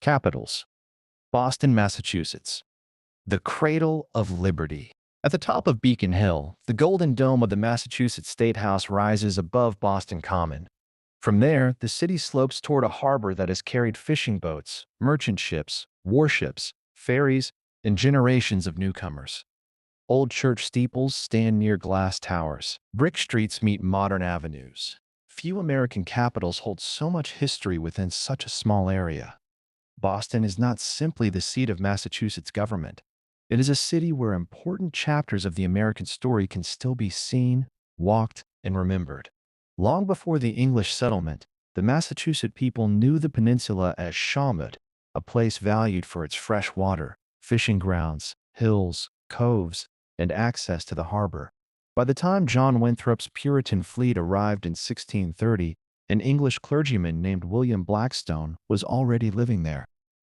Capitals: Boston, Massachusetts. The Cradle of Liberty. At the top of Beacon Hill, the golden dome of the Massachusetts State House rises above Boston Common. From there, the city slopes toward a harbor that has carried fishing boats, merchant ships, warships, ferries, and generations of newcomers. Old church steeples stand near glass towers. Brick streets meet modern avenues. Few American capitals hold so much history within such a small area. Boston is not simply the seat of Massachusetts government. It is a city where important chapters of the American story can still be seen, walked, and remembered. Long before the English settlement, the Massachusetts people knew the peninsula as Shawmut, a place valued for its fresh water, fishing grounds, hills, coves, and access to the harbor. By the time John Winthrop's Puritan fleet arrived in 1630, an English clergyman named William Blackstone was already living there.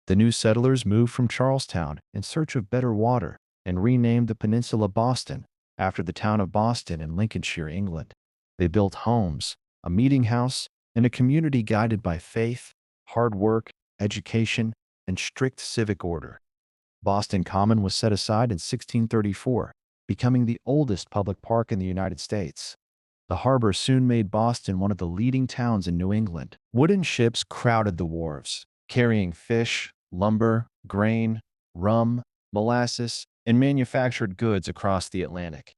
The new settlers moved from Charlestown in search of better water and renamed the peninsula Boston after the town of Boston in Lincolnshire, England. They built homes, a meeting house, and a community guided by faith, hard work, education, and strict civic order. Boston Common was set aside in 1634, becoming the oldest public park in the United States. The harbor soon made Boston one of the leading towns in New England. Wooden ships crowded the wharves, carrying fish, lumber, grain, rum, molasses, and manufactured goods across the Atlantic.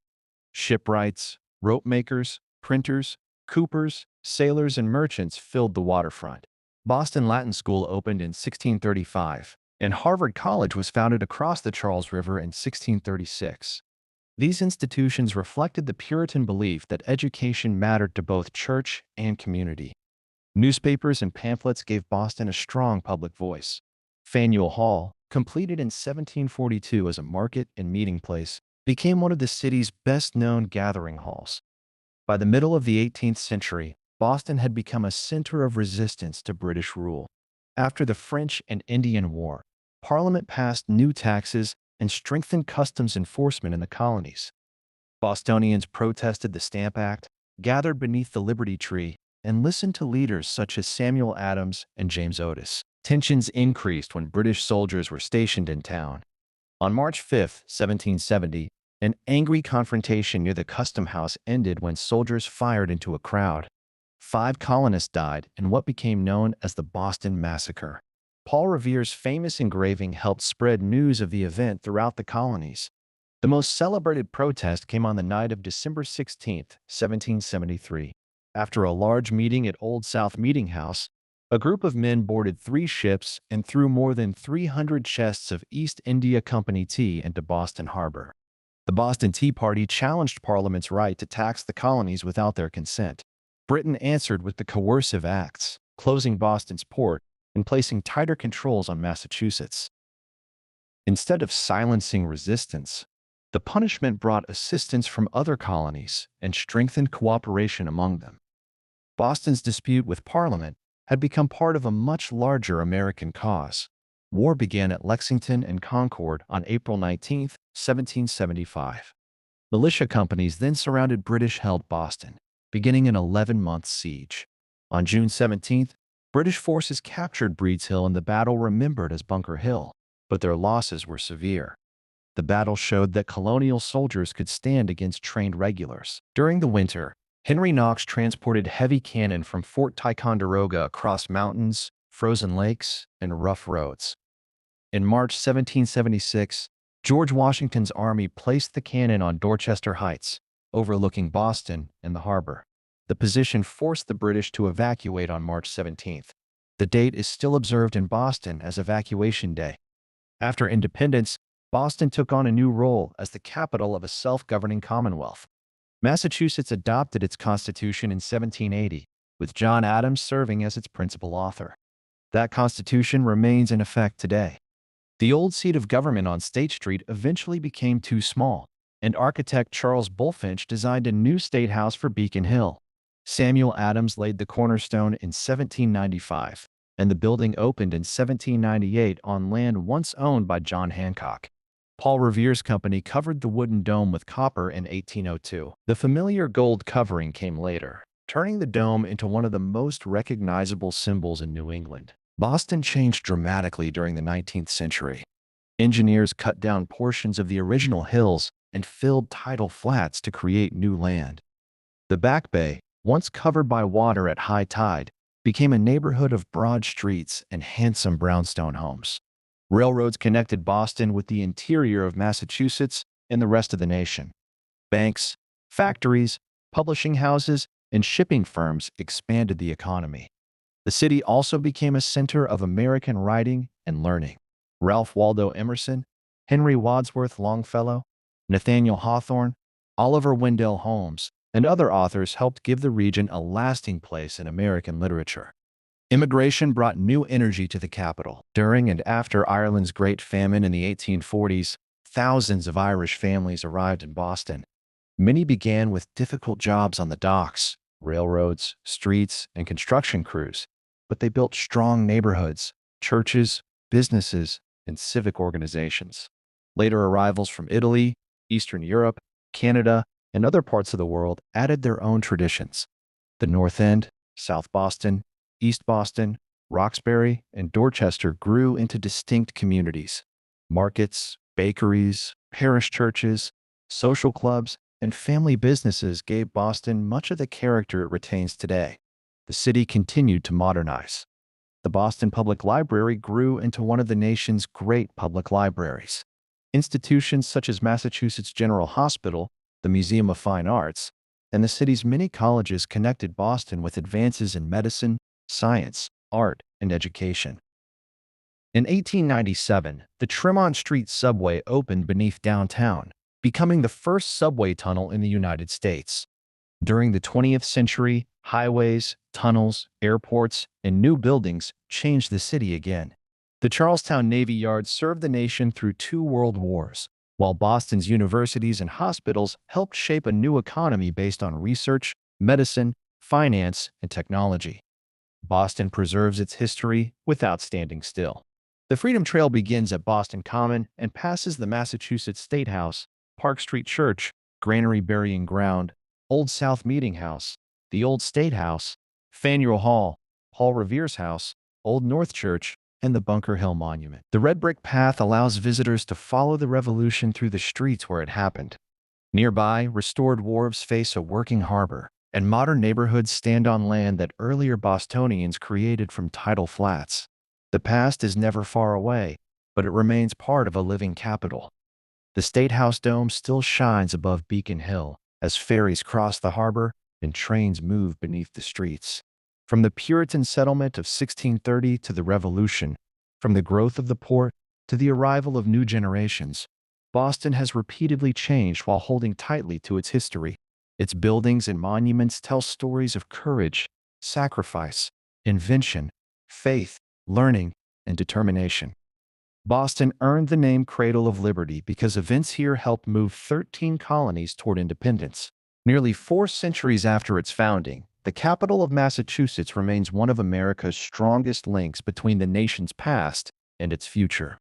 Shipwrights, rope makers, printers, coopers, sailors, and merchants filled the waterfront. Boston Latin School opened in 1635, and Harvard College was founded across the Charles River in 1636. These institutions reflected the Puritan belief that education mattered to both church and community. Newspapers and pamphlets gave Boston a strong public voice. Faneuil Hall, completed in 1742 as a market and meeting place, became one of the city's best-known gathering halls. By the middle of the 18th century, Boston had become a center of resistance to British rule. After the French and Indian War, Parliament passed new taxes and strengthened customs enforcement in the colonies. Bostonians protested the Stamp Act, gathered beneath the Liberty Tree, and listened to leaders such as Samuel Adams and James Otis. Tensions increased when British soldiers were stationed in town. On March 5, 1770, an angry confrontation near the Custom House ended when soldiers fired into a crowd. 5 colonists died in what became known as the Boston Massacre. Paul Revere's famous engraving helped spread news of the event throughout the colonies. The most celebrated protest came on the night of December 16, 1773. After a large meeting at Old South Meeting House, a group of men boarded 3 ships and threw more than 300 chests of East India Company tea into Boston Harbor. The Boston Tea Party challenged Parliament's right to tax the colonies without their consent. Britain answered with the coercive acts, closing Boston's port and placing tighter controls on Massachusetts. Instead of silencing resistance, the punishment brought assistance from other colonies and strengthened cooperation among them. Boston's dispute with Parliament had become part of a much larger American cause. War began at Lexington and Concord on April 19, 1775. Militia companies then surrounded British-held Boston, beginning an 11-month siege. On June 17th, British forces captured Breed's Hill in the battle remembered as Bunker Hill, but their losses were severe. The battle showed that colonial soldiers could stand against trained regulars. During the winter, Henry Knox transported heavy cannon from Fort Ticonderoga across mountains, frozen lakes, and rough roads. In March 1776, George Washington's army placed the cannon on Dorchester Heights, overlooking Boston and the harbor. The position forced the British to evacuate on March 17th. The date is still observed in Boston as Evacuation Day. After independence, Boston took on a new role as the capital of a self-governing commonwealth. Massachusetts adopted its constitution in 1780, with John Adams serving as its principal author. That constitution remains in effect today. The old seat of government on State Street eventually became too small, and architect Charles Bulfinch designed a new state house for Beacon Hill. Samuel Adams laid the cornerstone in 1795, and the building opened in 1798 on land once owned by John Hancock. Paul Revere's company covered the wooden dome with copper in 1802. The familiar gold covering came later, turning the dome into one of the most recognizable symbols in New England. Boston changed dramatically during the 19th century. Engineers cut down portions of the original hills and filled tidal flats to create new land. The Back Bay, once covered by water at high tide, became a neighborhood of broad streets and handsome brownstone homes. Railroads connected Boston with the interior of Massachusetts and the rest of the nation. Banks, factories, publishing houses, and shipping firms expanded the economy. The city also became a center of American writing and learning. Ralph Waldo Emerson, Henry Wadsworth Longfellow, Nathaniel Hawthorne, Oliver Wendell Holmes, and other authors helped give the region a lasting place in American literature. Immigration brought new energy to the capital. During and after Ireland's Great Famine in the 1840s, thousands of Irish families arrived in Boston. Many began with difficult jobs on the docks, railroads, streets, and construction crews, but they built strong neighborhoods, churches, businesses, and civic organizations. Later arrivals from Italy, Eastern Europe, Canada, and other parts of the world added their own traditions. The North End, South Boston, East Boston, Roxbury, and Dorchester grew into distinct communities. Markets, bakeries, parish churches, social clubs, and family businesses gave Boston much of the character it retains today. The city continued to modernize. The Boston Public Library grew into one of the nation's great public libraries. Institutions such as Massachusetts General Hospital, the Museum of Fine Arts, and the city's many colleges connected Boston with advances in medicine, science, art, and education. In 1897, the Tremont Street subway opened beneath downtown, becoming the first subway tunnel in the United States. During the 20th century, highways, tunnels, airports, and new buildings changed the city again. The Charlestown Navy Yard served the nation through 2 world wars, while Boston's universities and hospitals helped shape a new economy based on research, medicine, finance, and technology. Boston preserves its history without standing still. The Freedom Trail begins at Boston Common and passes the Massachusetts State House, Park Street Church, Granary Burying Ground, Old South Meeting House, the Old State House, Faneuil Hall, Paul Revere's House, Old North Church, and the Bunker Hill Monument. The red brick path allows visitors to follow the revolution through the streets where it happened. Nearby, restored wharves face a working harbor, and modern neighborhoods stand on land that earlier Bostonians created from tidal flats. The past is never far away, but it remains part of a living capital. The State House dome still shines above Beacon Hill as ferries cross the harbor and trains move beneath the streets. From the Puritan settlement of 1630 to the Revolution, from the growth of the port to the arrival of new generations, Boston has repeatedly changed while holding tightly to its history. Its buildings and monuments tell stories of courage, sacrifice, invention, faith, learning, and determination. Boston earned the name Cradle of Liberty because events here helped move 13 colonies toward independence. Nearly 4 centuries after its founding, the capital of Massachusetts remains one of America's strongest links between the nation's past and its future.